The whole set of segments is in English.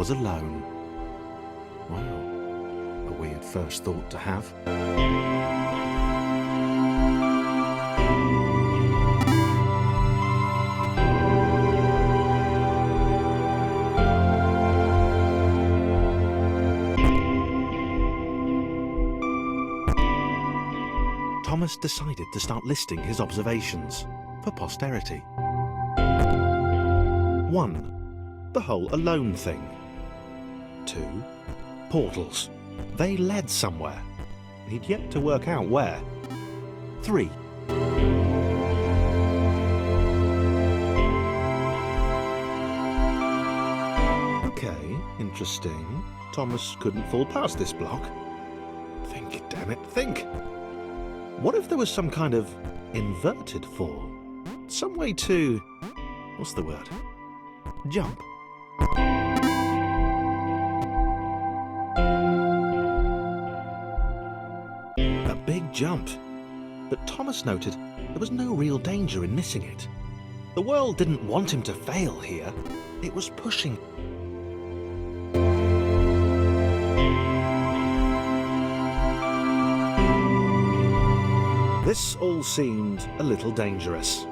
was alone. Wow, a weird first thought to have. Thomas decided to start listing his observations for posterity. 1. The whole alone thing. 2. Portals. They led somewhere. He'd yet to work out where. 3. Okay, interesting. Thomas couldn't fall past this block. Think, damn it, think! What if there was some kind of inverted fall? Some way to... what's the word? Jump. A big jump. But Thomas noted there was no real danger in missing it. The world didn't want him to fail here. It was pushing. This all seemed a little dangerous.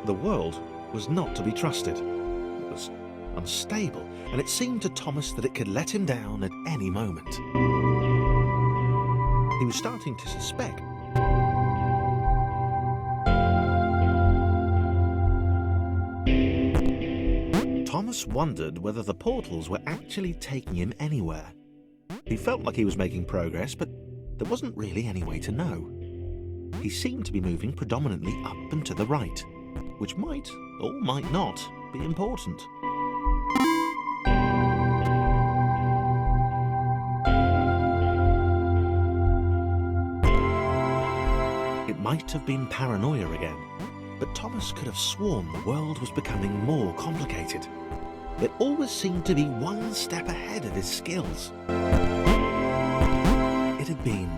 The world was not to be trusted. It was unstable, and it seemed to Thomas that it could let him down at any moment. He was starting to suspect. Thomas wondered whether the portals were actually taking him anywhere. He felt like he was making progress, but there wasn't really any way to know. He seemed to be moving predominantly up and to the right, which might, or might not, be important. It might have been paranoia again, but Thomas could have sworn the world was becoming more complicated. It always seemed to be one step ahead of his skills. It had been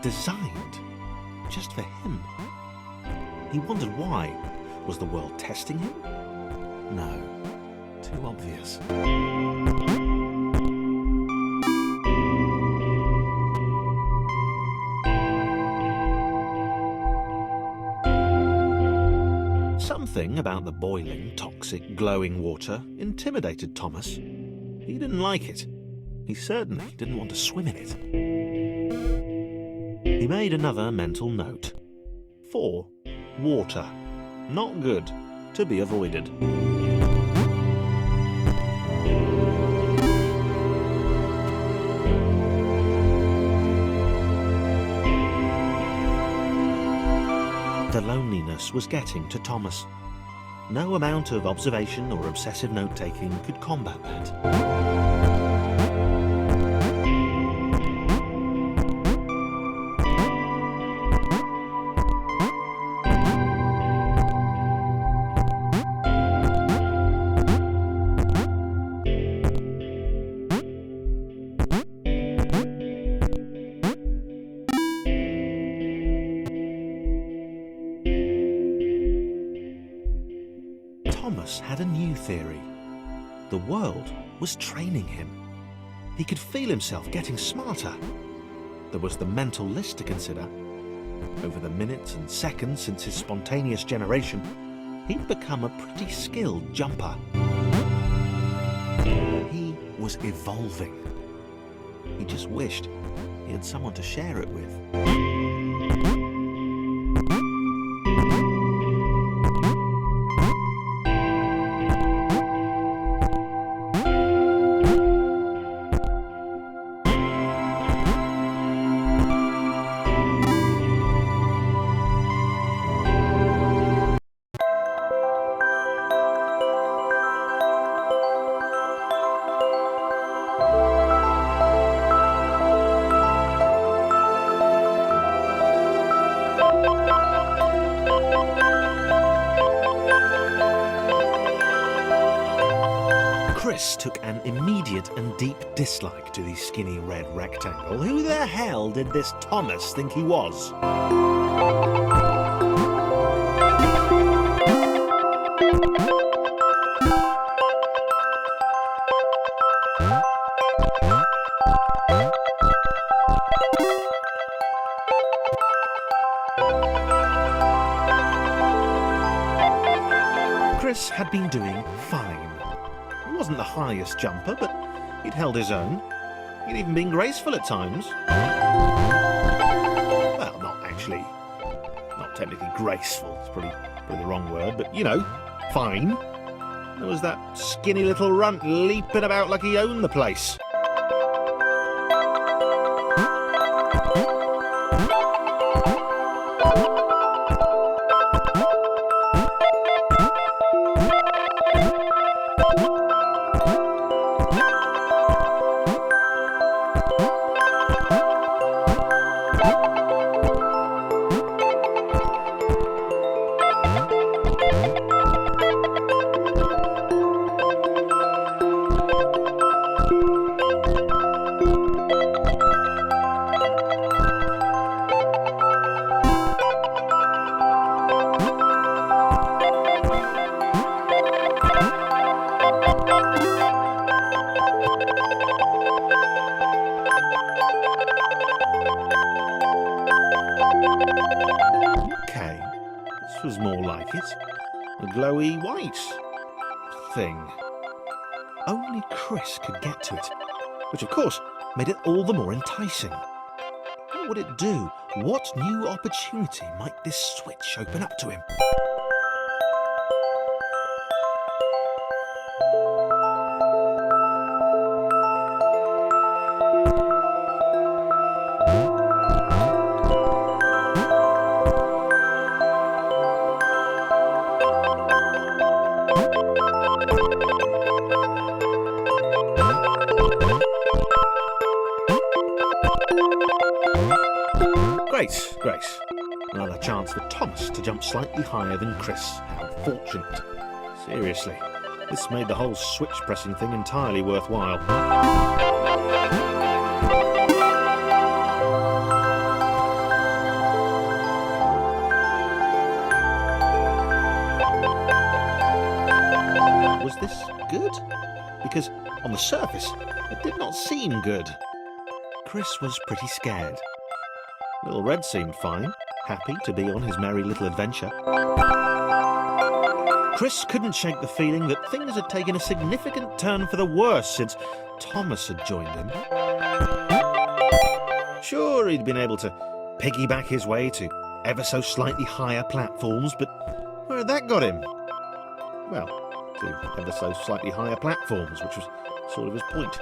designed just for him. He wondered why. Was the world testing him? No, too obvious. Something about the boiling, toxic, glowing water intimidated Thomas. He didn't like it. He certainly didn't want to swim in it. He made another mental note. 4. Water. Not good. To be avoided. The loneliness was getting to Thomas. No amount of observation or obsessive note-taking could combat that. Thomas had a new theory. The world was training him. He could feel himself getting smarter. There was the mental list to consider. Over the minutes and seconds since his spontaneous generation, he'd become a pretty skilled jumper. He was evolving. He just wished he had someone to share it with. Chris took an immediate and deep dislike to the skinny red rectangle. Who the hell did this Thomas think he was? Chris had been doing fine. He wasn't the highest jumper, but he'd held his own. He'd even been graceful at times. Well, not actually. Not technically graceful. It's probably the wrong word, but, you know, fine. There was that skinny little runt leaping about like he owned the place. Okay, this was more like it. A glowy white thing. Only Chris could get to it, which of course made it all the more enticing. What would it do? What new opportunity might this switch open up to him? Grace. Another chance for Thomas to jump slightly higher than Chris. How fortunate. Seriously, this made the whole switch pressing thing entirely worthwhile. Was this good? Because on the surface, it did not seem good. Chris was pretty scared. Little Red seemed fine, happy to be on his merry little adventure. Chris couldn't shake the feeling that things had taken a significant turn for the worse since Thomas had joined him. Sure, he'd been able to piggyback his way to ever so slightly higher platforms, but where had that got him? Well, to ever so slightly higher platforms, which was sort of his point.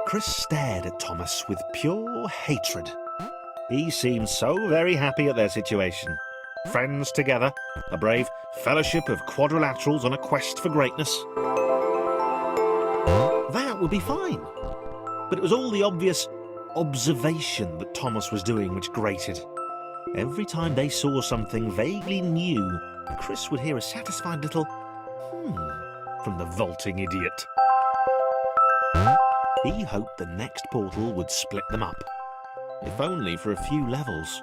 Chris stared at Thomas with pure hatred. He seemed so very happy at their situation. Friends together, a brave fellowship of quadrilaterals on a quest for greatness. That would be fine. But it was all the obvious observation that Thomas was doing which grated. Every time they saw something vaguely new, Chris would hear a satisfied little from the vaulting idiot. He hoped the next portal would split them up, if only for a few levels.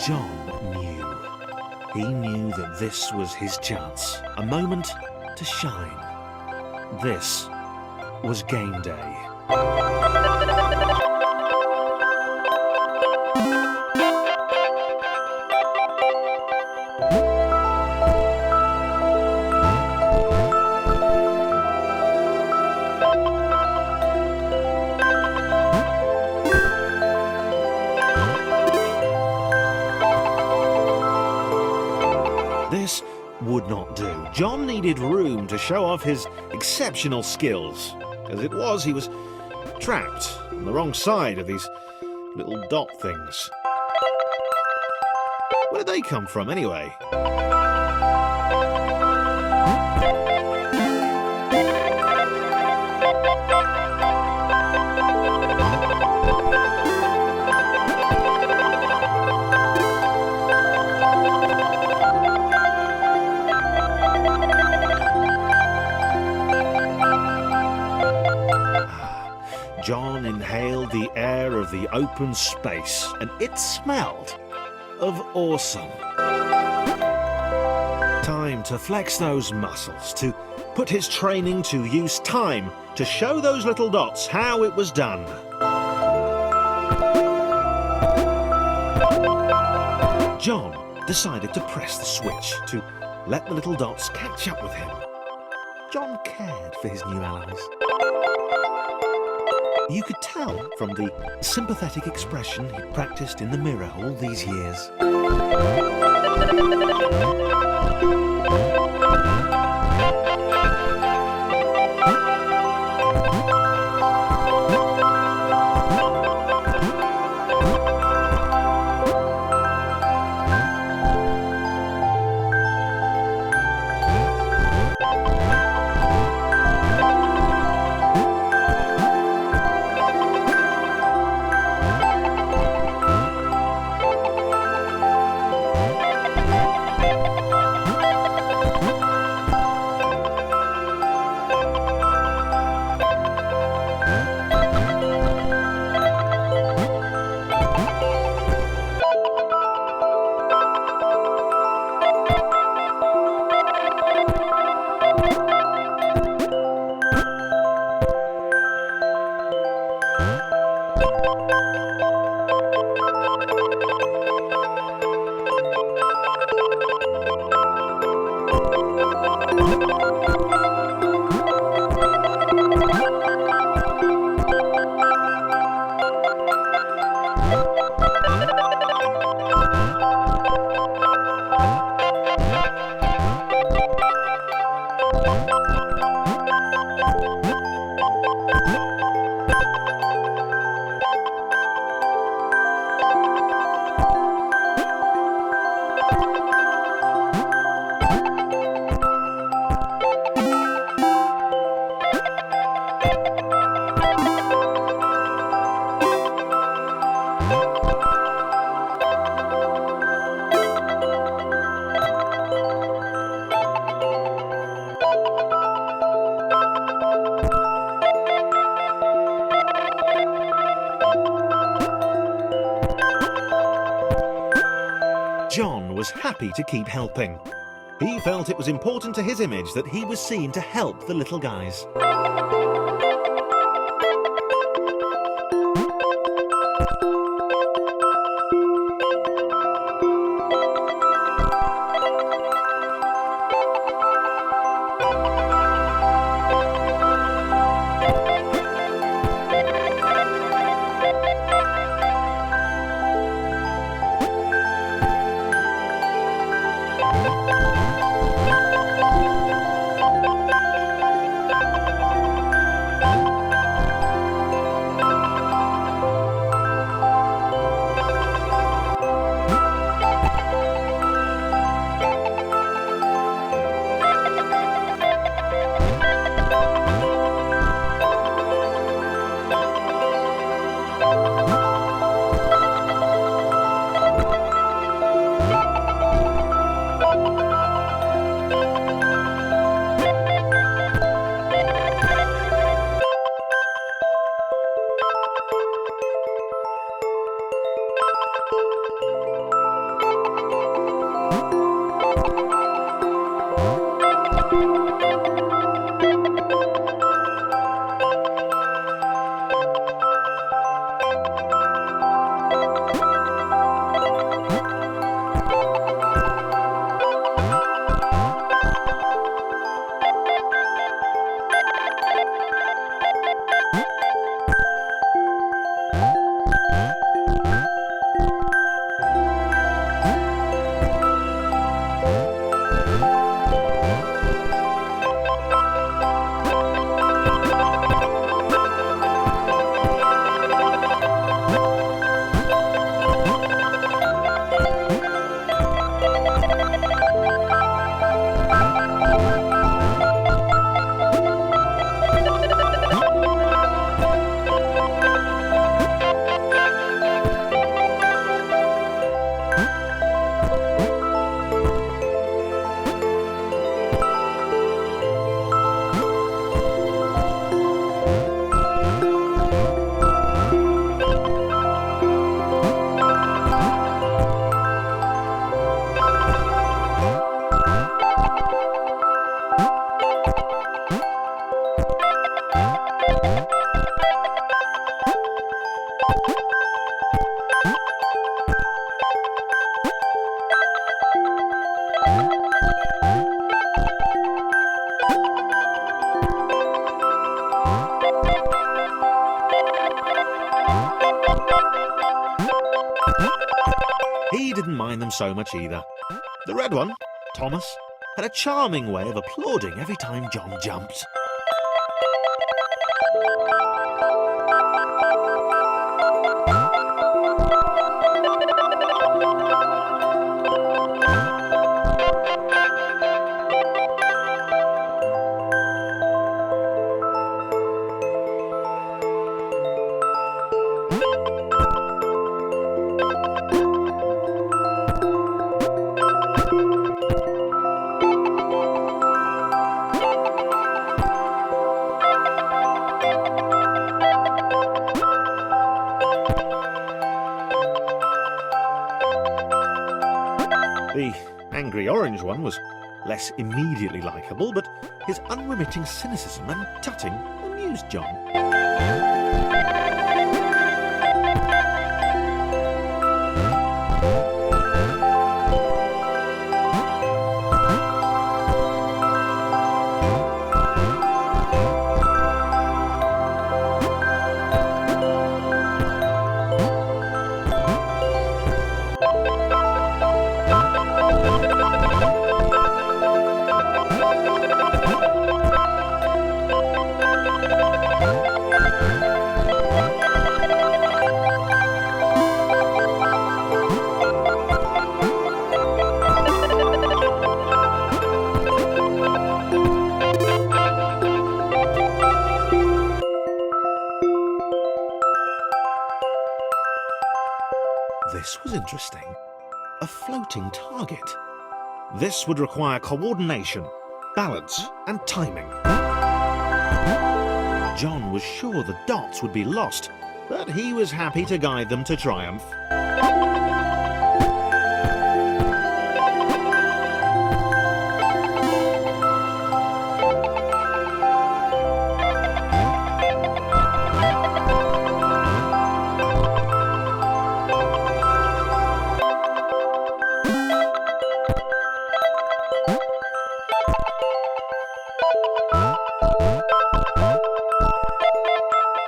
John knew. He knew that this was his chance, a moment to shine. This was game day. This would not do. John needed room to show off his exceptional skills. As it was, he was trapped on the wrong side of these little dot things. Where did they come from, anyway? John inhaled the air of the open space, and it smelled of awesome. Time to flex those muscles, to put his training to use, time to show those little dots how it was done. John decided to press the switch to let the little dots catch up with him. John cared for his new allies. You could tell from the sympathetic expression he'd practiced in the mirror all these years. John was happy to keep helping. He felt it was important to his image that he was seen to help the little guys. mind them so much either. The red one, Thomas, had a charming way of applauding every time John jumped. The angry orange one was less immediately likeable, but his unremitting cynicism and tutting amused John. This was interesting. A floating target. This would require coordination, balance, and timing. John was sure the dots would be lost, but he was happy to guide them to triumph.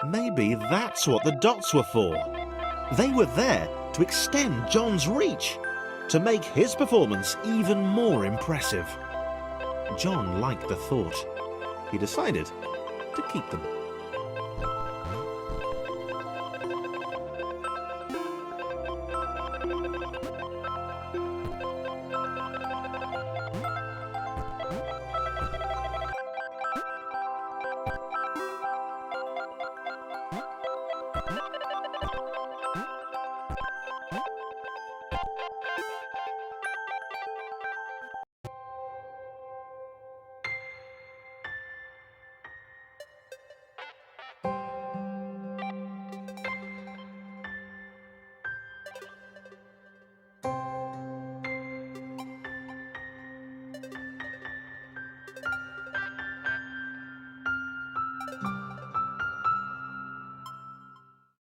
Maybe that's what the dots were for. They were there to extend John's reach, to make his performance even more impressive. John liked the thought. He decided to keep them.